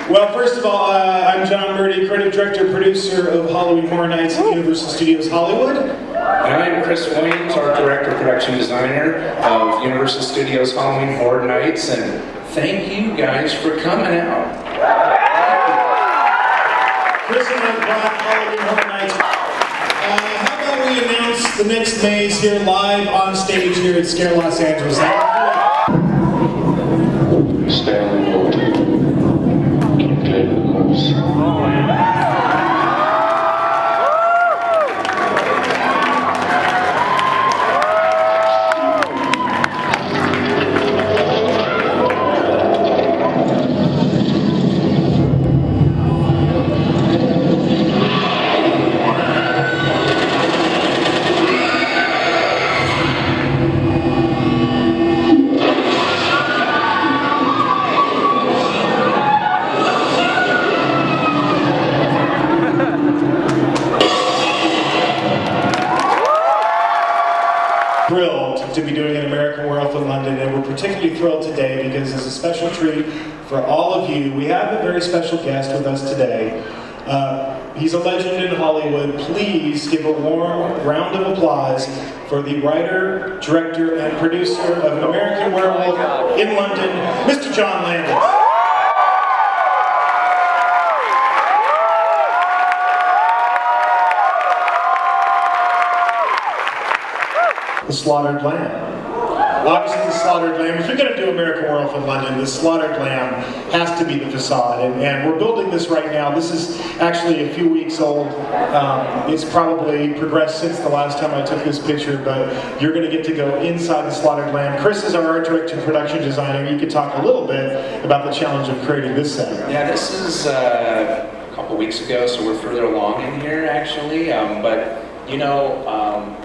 Well, first of all, I'm John Murdy, creative director, producer of Halloween Horror Nights at Universal Studios Hollywood. And I'm Chris Williams, art director, production designer of Universal Studios Halloween Horror Nights, and thank you guys for coming out. Chris and I brought Halloween Horror Nights. How about we announce the next maze here live on stage here at Scare Los Angeles? Stanley Bolton. Thrilled to be doing an American Werewolf in London, and we're particularly thrilled today because as a special treat for all of you, we have a very special guest with us today. He's a legend in Hollywood. Please give a warm round of applause for the writer, director, and producer of an American Werewolf in London, Mr. John Landis. The Slaughtered Lamb. Obviously the Slaughtered Lamb, if you're going to do American Werewolf in London, the Slaughtered Lamb has to be the facade, and we're building this right now. This is actually a few weeks old. It's probably progressed since the last time I took this picture, but you're going to get to go inside the Slaughtered Lamb. Chris is our art director and production designer. You could talk a little bit about the challenge of creating this set. Yeah, this is a couple weeks ago, so we're further along in here actually, but you know,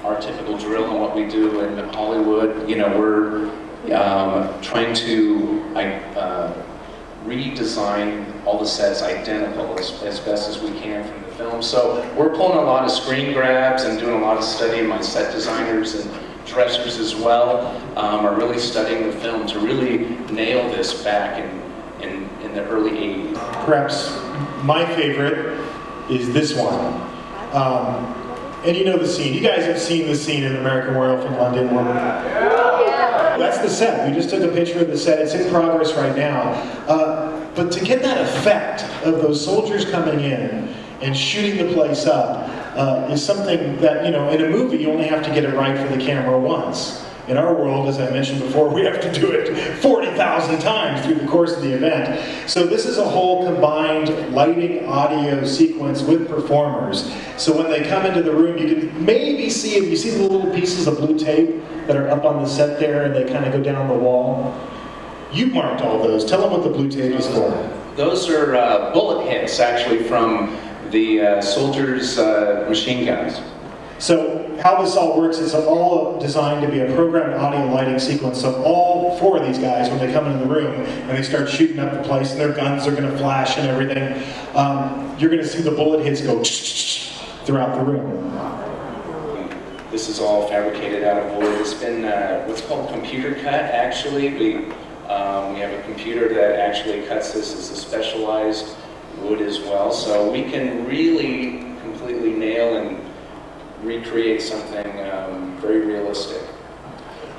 our typical drill and what we do in Hollywood, you know, we're trying to redesign all the sets identical as best as we can from the film. So we're pulling a lot of screen grabs and doing a lot of studying. My set designers and dressers as well are really studying the film to really nail this back in the early 80s. Perhaps my favorite is this one. And you know the scene. You guys have seen the scene in American Werewolf in London. That's the set. We just took a picture of the set. It's in progress right now. But to get that effect of those soldiers coming in and shooting the place up is something that, you know, in a movie you only have to get it right for the camera once. In our world, as I mentioned before, we have to do it 40,000 times through the course of the event. So this is a whole combined lighting, audio sequence with performers. So when they come into the room, you can maybe see it. You see the little pieces of blue tape that are up on the set there, and they kind of go down the wall. You marked all those. Tell them what the blue tape is for. Those are bullet hits, actually, from the soldiers' machine guns. So how this all works is all designed to be a programmed audio lighting sequence. So all four of these guys, when they come into the room and they start shooting up the place and their guns are going to flash and everything, you're going to see the bullet hits go throughout the room. This is all fabricated out of wood. It's been what's called computer cut, actually. We have a computer that actually cuts this as a specialized wood as well. So we can really completely nail and recreate something very realistic.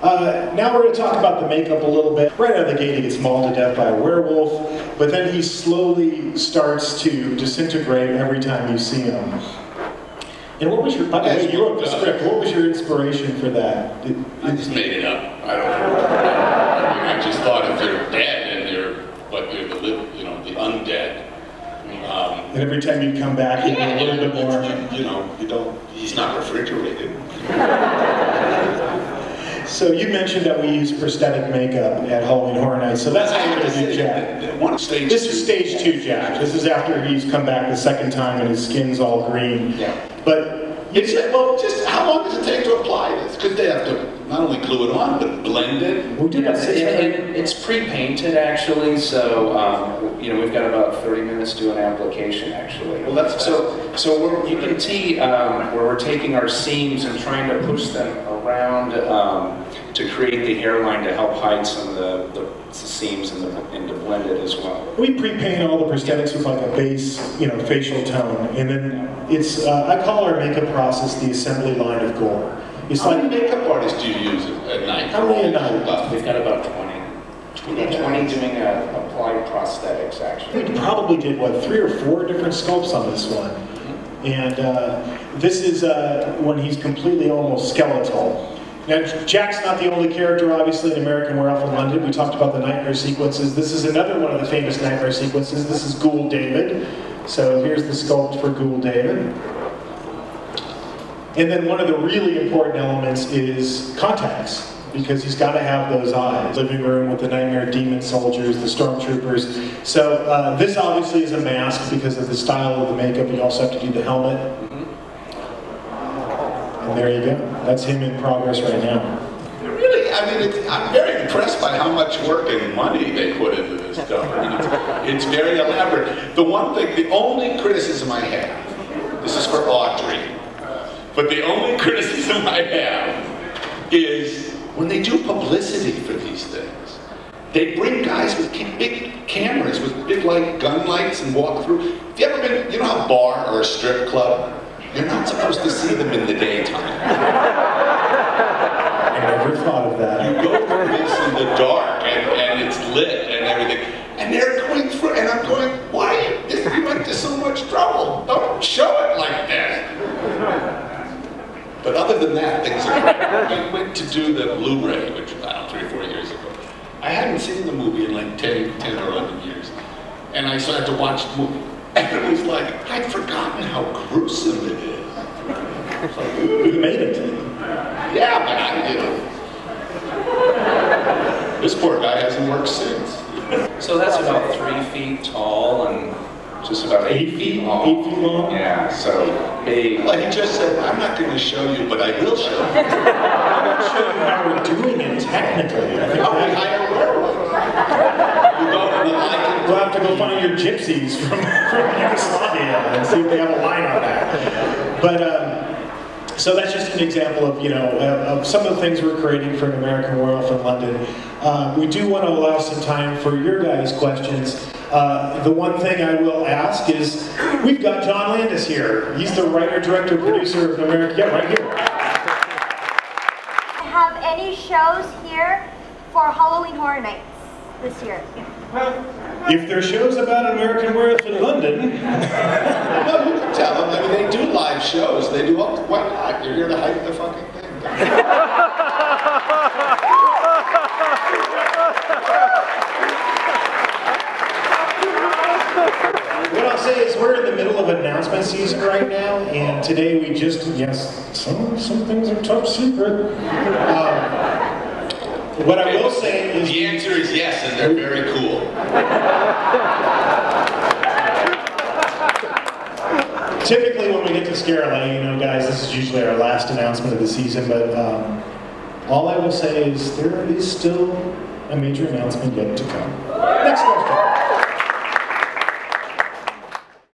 Now we're going to talk about the makeup a little bit. Right out of the gate he gets mauled to death by a werewolf, but then he slowly starts to disintegrate every time you see him. And what was your, by the way, you wrote the script, what was your inspiration for that? I just made it up. I don't know. I mean, I just thought if they're dead and they're the undead. And every time you come back, you get a little bit more. He's not refrigerated. So you mentioned that we use prosthetic makeup at Halloween Horror Nights, so that's how you're going to do Jack. This is stage 2 Jack. This is after he's come back the second time and his skin's all green. Yeah. But just how long does it take to apply this? Because they have to not only glue it on, but blend it. We do that. It's pre-painted actually, so we've got about 30 minutes to do an application actually. Well, that's so you can see where we're taking our seams and trying to push them around to create the hairline to help hide some of the seams and to blend it as well. We pre-paint all the prosthetics with like a base, facial tone, and then it's, I call our makeup process the assembly line of gore. It's How many makeup artists do you use at night? How many a night? We've got about 20. We've got 20 doing applied prosthetics, actually. We probably did, what, 3 or 4 different sculpts on this one. And this is when he's completely almost skeletal. Now, Jack's not the only character, obviously, in American Werewolf in London. We talked about the nightmare sequences. This is another one of the famous nightmare sequences. This is Ghoul David. So here's the sculpt for Ghoul David. And then one of the really important elements is contacts, because he's got to have those eyes. Living room with the nightmare demon soldiers, the stormtroopers. So this obviously is a mask because of the style of the makeup. You also have to do the helmet. And there you go. That's him in progress right now. Really, I mean, I'm very impressed by how much work and money they put into this stuff. I mean, it's very elaborate. The one thing, the only criticism I have, this is for Audrey, but the only criticism I have is when they do publicity for these things, they bring guys with big cameras, with big gun lights and walk through. Have you ever been, you know, a bar or a strip club? You're not supposed to see them in the daytime. I never thought of that. You go through this in the dark, and it's lit and everything, and they're going through, and I'm going, why? You went to so much trouble. Don't show it like that. But other than that, things are great. I went to do the Blu-ray, which was, I don't know, 3 or 4 years ago. I hadn't seen the movie in like 10 or 11 years. And I started to watch the movie. And it was like, I'd forgotten how gruesome it is. Like, You made it. yeah, but I, this poor guy hasn't worked since. So that's about 3 feet tall and just about 8 feet long. 8 feet long? Yeah, so big. Like he just said, I'm not going to show you, but I will show you. I'm not show you how we're doing it technically. I think Oh, we hire a werewolf. You go to the line. we'll have to go find your gypsies from Yugoslavia and see if they have a line on that. But so that's just an example of of some of the things we're creating for an American Werewolf in London. We do want to allow some time for your guys' questions. The one thing I will ask is, we've got John Landis here. He's the writer, director, producer of American. Yeah, right here. Have any shows here for Halloween Horror Nights this year? If there are shows about American Werewolf in London, No, you can tell them. I mean, they do live shows. They do, why not? You're here to hype the fucking thing. what I'll say is we're in the middle of announcement season right now, and today we just, some things are top secret. What I will say is... The answer is yes, and they're very cool. Typically when we get to scare, guys, this is usually our last announcement of the season, but all I will say is there is still a major announcement yet to come.